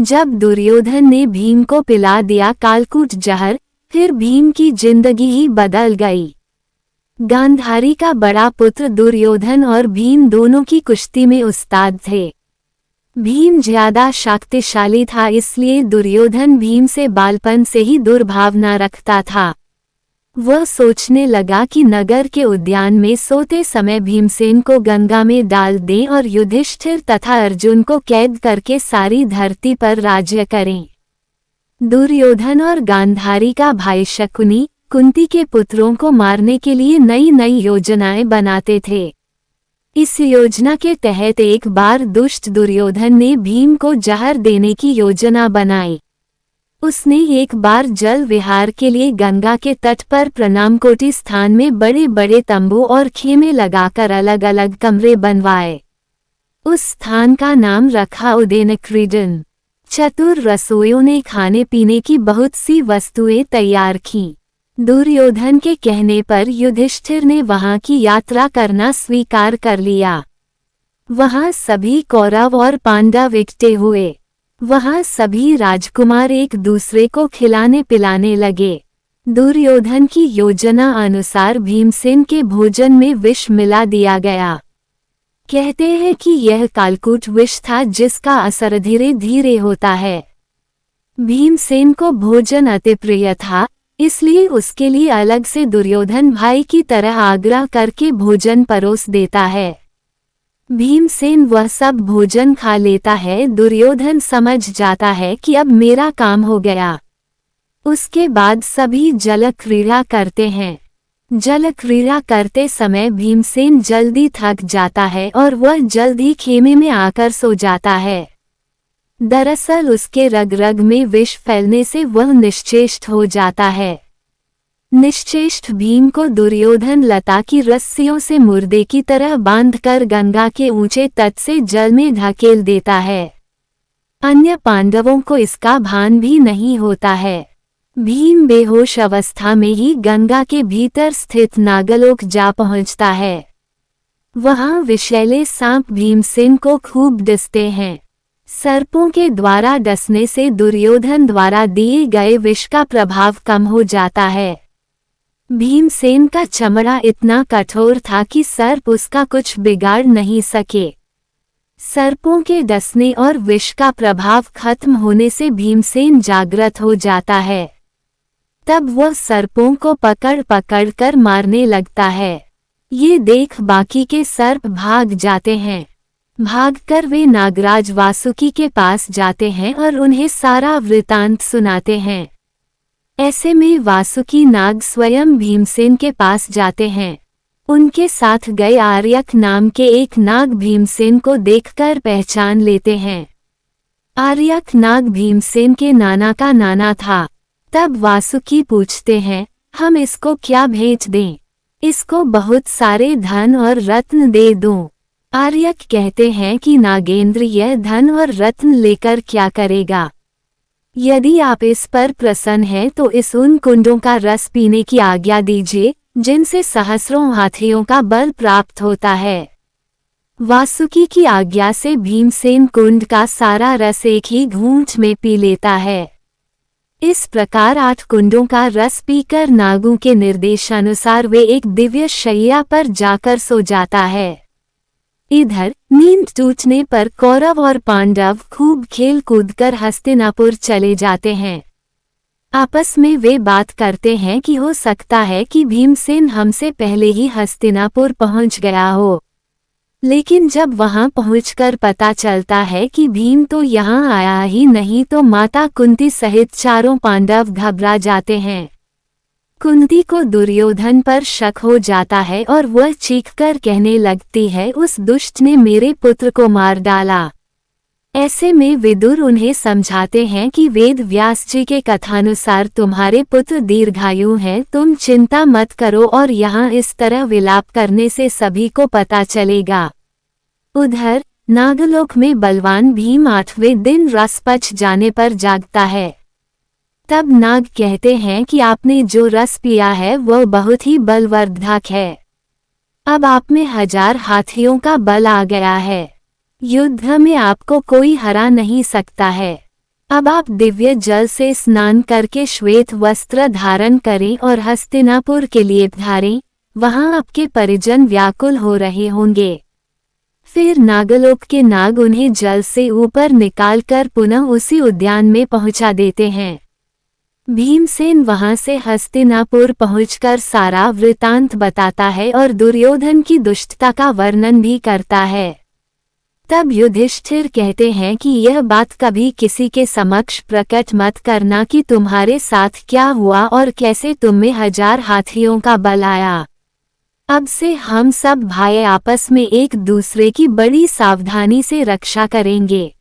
जब दुर्योधन ने भीम को पिला दिया कालकूट जहर, फिर भीम की जिंदगी ही बदल गई। गांधारी का बड़ा पुत्र दुर्योधन और भीम दोनों की कुश्ती में उस्ताद थे। भीम ज्यादा शक्तिशाली था, इसलिए दुर्योधन भीम से बालपन से ही दुर्भावना रखता था। वह सोचने लगा कि नगर के उद्यान में सोते समय भीमसेन को गंगा में डाल दें और युधिष्ठिर तथा अर्जुन को कैद करके सारी धरती पर राज्य करें। दुर्योधन और गांधारी का भाई शकुनी कुंती के पुत्रों को मारने के लिए नई नई योजनाएं बनाते थे। इस योजना के तहत एक बार दुष्ट दुर्योधन ने भीम को जहर देने की योजना बनाई। उसने एक बार जल विहार के लिए गंगा के तट पर प्रणामकोटि स्थान में बड़े बड़े तंबू और खेमे लगाकर अलग अलग कमरे बनवाए। उस स्थान का नाम रखा उदयनक्रीडन। चतुर रसोइयों ने खाने पीने की बहुत सी वस्तुएं तैयार की। दुर्योधन के कहने पर युधिष्ठिर ने वहां की यात्रा करना स्वीकार कर लिया। वहां सभी कौरव और पांडव इकट्ठे हुए। वहां सभी राजकुमार एक दूसरे को खिलाने पिलाने लगे। दुर्योधन की योजना अनुसार भीमसेन के भोजन में विष मिला दिया गया। कहते हैं कि यह कालकूट विष था जिसका असर धीरे धीरे होता है। भीमसेन को भोजन अति प्रिय था, इसलिए उसके लिए अलग से दुर्योधन भाई की तरह आग्रह करके भोजन परोस देता है। भीमसेन वह सब भोजन खा लेता है। दुर्योधन समझ जाता है कि अब मेरा काम हो गया। उसके बाद सभी जल क्रीड़ा करते हैं। जल क्रीड़ा करते समय भीमसेन जल्दी थक जाता है और वह जल्द ही खेमे में आकर सो जाता है। दरअसल उसके रग रग में विष फैलने से वह निश्चेष्ट हो जाता है। निश्चेष्ट भीम को दुर्योधन लता की रस्सियों से मुर्दे की तरह बांधकर गंगा के ऊंचे तट से जल में धकेल देता है। अन्य पांडवों को इसका भान भी नहीं होता है। भीम बेहोश अवस्था में ही गंगा के भीतर स्थित नागलोक जा पहुंचता है। वहां विषैले सांप भीमसेन को खूब डसते हैं। सर्पों के द्वारा डसने से दुर्योधन द्वारा दिए गए विष का प्रभाव कम हो जाता है। भीमसेन का चमड़ा इतना कठोर था कि सर्प उसका कुछ बिगाड़ नहीं सके। सर्पों के डसने और विष का प्रभाव खत्म होने से भीमसेन जागृत हो जाता है। तब वह सर्पों को पकड़ पकड़ कर मारने लगता है। ये देख बाकी के सर्प भाग जाते हैं। भागकर वे नागराज वासुकी के पास जाते हैं और उन्हें सारा वृतांत सुनाते हैं। ऐसे में वासुकी नाग स्वयं भीमसेन के पास जाते हैं। उनके साथ गए आर्यक नाम के एक नाग भीमसेन को देखकर पहचान लेते हैं। आर्यक नाग भीमसेन के नाना का नाना था। तब वासुकी पूछते हैं, हम इसको क्या भेंट दें? इसको बहुत सारे धन और रत्न दे दूं। आर्यक कहते हैं कि नागेंद्र यह धन और रत्न लेकर क्या करेगा? यदि आप इस पर प्रसन्न हैं तो इस उन कुंडों का रस पीने की आज्ञा दीजिए जिनसे सहस्रों हाथियों का बल प्राप्त होता है। वासुकी की आज्ञा से भीमसेन कुंड का सारा रस एक ही घूंट में पी लेता है। इस प्रकार 8 कुंडों का रस पीकर नागों के निर्देशानुसार वे एक दिव्य शैया पर जाकर सो जाता है। इधर नींद टूटने पर कौरव और पांडव खूब खेल कूदकर हस्तिनापुर चले जाते हैं। आपस में वे बात करते हैं कि हो सकता है कि भीमसेन हमसे पहले ही हस्तिनापुर पहुंच गया हो। लेकिन जब वहां पहुंचकर पता चलता है कि भीम तो यहां आया ही नहीं तो माता कुंती सहित चारों पांडव घबरा जाते हैं। कुंती को दुर्योधन पर शक हो जाता है और वह चीखकर कहने लगती है, उस दुष्ट ने मेरे पुत्र को मार डाला। ऐसे में विदुर उन्हें समझाते हैं कि वेद व्यास जी के कथानुसार तुम्हारे पुत्र दीर्घायु हैं, तुम चिंता मत करो और यहाँ इस तरह विलाप करने से सभी को पता चलेगा। उधर नागलोक में बलवान भीम 8वें दिन रस पच जाने पर जागता है। तब नाग कहते हैं कि आपने जो रस पिया है वह बहुत ही बलवर्धक है। अब आप में 1000 हाथियों का बल आ गया है। युद्ध में आपको कोई हरा नहीं सकता है। अब आप दिव्य जल से स्नान करके श्वेत वस्त्र धारण करें और हस्तिनापुर के लिए धारें, वहां आपके परिजन व्याकुल हो रहे होंगे। फिर नागलोक के नाग उन्हें जल से ऊपर निकालकर पुनः उसी उद्यान में पहुंचा देते हैं। भीमसेन वहां से हस्तिनापुर पहुंचकर सारा वृतांत बताता है और दुर्योधन की दुष्टता का वर्णन भी करता है। तब युधिष्ठिर कहते हैं कि यह बात कभी किसी के समक्ष प्रकट मत करना कि तुम्हारे साथ क्या हुआ और कैसे तुम में 1000 हाथियों का बल आया। अब से हम सब भाई आपस में एक दूसरे की बड़ी सावधानी से रक्षा करेंगे।